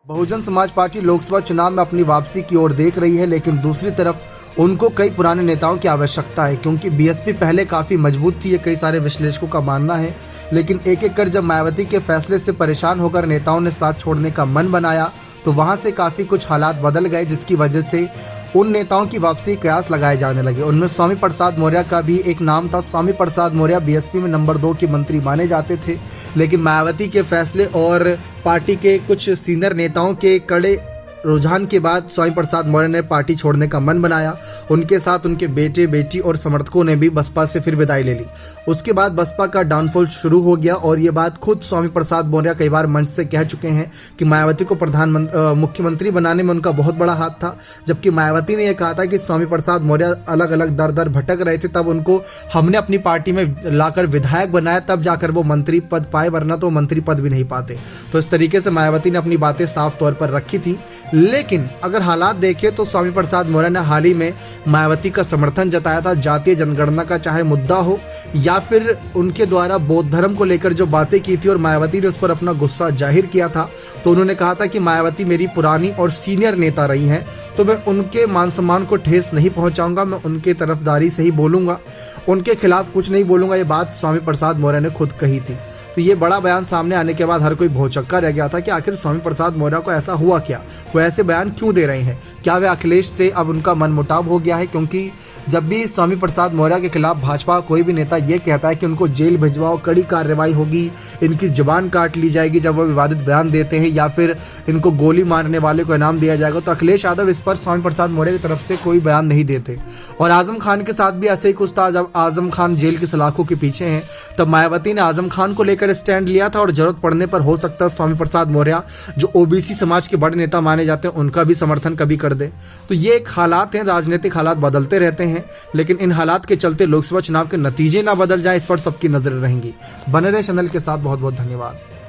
Bahujan Samaj party Lok Sabha चुनाव में अपनी वापसी की ओर देख रही है, लेकिन दूसरी तरफ उनको कई पुराने नेताओं की आवश्यकता है क्योंकि बीएसपी पहले काफ़ी मजबूत थी, ये कई सारे विश्लेषकों का मानना है। लेकिन एक एक कर जब मायावती के फैसले से परेशान होकर नेताओं ने साथ छोड़ने का मन बनाया तो वहाँ से काफ़ी कुछ हालात बदल गए, जिसकी वजह से उन नेताओं की वापसी कयास लगाए जाने लगे। उनमें स्वामी प्रसाद मौर्य का भी एक नाम था। स्वामी प्रसाद मौर्य बीएसपी में नंबर 2 के मंत्री माने जाते थे, लेकिन मायावती के फैसले और पार्टी के कुछ सीनियर नेताओं के कड़े रुझान के बाद स्वामी प्रसाद मौर्य ने पार्टी छोड़ने का मन बनाया। उनके साथ उनके बेटे बेटी और समर्थकों ने भी बसपा से फिर विदाई ले ली। उसके बाद बसपा का डाउनफॉल शुरू हो गया और ये बात खुद स्वामी प्रसाद मौर्य कई बार मंच से कह चुके हैं कि मायावती को मुख्यमंत्री बनाने में उनका बहुत बड़ा हाथ था। जबकि मायावती ने यह कहा था कि स्वामी प्रसाद मौर्य अलग अलग दर दर भटक रहे थे, तब उनको हमने अपनी पार्टी में लाकर विधायक बनाया, तब जाकर वो मंत्री पद पाए, वरना तो मंत्री पद भी नहीं पाते। तो इस तरीके से मायावती ने अपनी बातें साफ तौर पर रखी थी। लेकिन अगर हालात देखें तो स्वामी प्रसाद मौर्य ने हाल ही में मायावती का समर्थन जताया था। जातीय जनगणना का चाहे मुद्दा हो या फिर उनके द्वारा बौद्ध धर्म को लेकर जो बातें की थी और मायावती ने उस पर अपना गुस्सा जाहिर किया था, तो उन्होंने कहा था कि मायावती मेरी पुरानी और सीनियर नेता रही हैं, तो मैं उनके मान सम्मान को ठेस नहीं पहुंचाऊंगा, मैं उनके तरफदारी से ही बोलूंगा, उनके खिलाफ कुछ नहीं बोलूंगा। ये बात स्वामी प्रसाद मौर्य ने खुद कही थी। तो ये बड़ा बयान सामने आने के बाद हर कोई भौचक्का रह गया था कि आखिर स्वामी प्रसाद मौर्य को ऐसा हुआ क्या, वो ऐसे बयान क्यों दे रहे हैं, क्या वे अखिलेश से अब उनका मनमुटाव हो गया है? क्योंकि जब भी स्वामी प्रसाद मौर्य के खिलाफ भाजपा कोई भी नेता ये कहता है कि उनको जेल भिजवाओ, कड़ी कार्रवाई होगी, इनकी जुबान काट ली जाएगी जब वो विवादित बयान देते हैं, या फिर इनको गोली मारने वाले को इनाम दिया जाएगा, तो अखिलेश यादव इस पर स्वामी प्रसाद मौर्य की तरफ से कोई बयान नहीं देते। और आजम खान के साथ भी ऐसे ही कुछ था। जब आजम खान जेल की सलाखों के पीछे हैं, तब मायावती ने आजम खान को लेकर स्टैंड लिया था और जरूरत पड़ने पर हो सकता है स्वामी प्रसाद मौर्य, जो ओबीसी समाज के बड़े नेता माने जाते हैं, उनका भी समर्थन कभी कर दे। तो ये एक हालात हैं, राजनीतिक हालात बदलते रहते हैं, लेकिन इन हालात के चलते लोकसभा चुनाव के नतीजे ना बदल जाए, इस पर सबकी नजरें रहेंगी। बने रहे चैनल के साथ। बहुत बहुत धन्यवाद।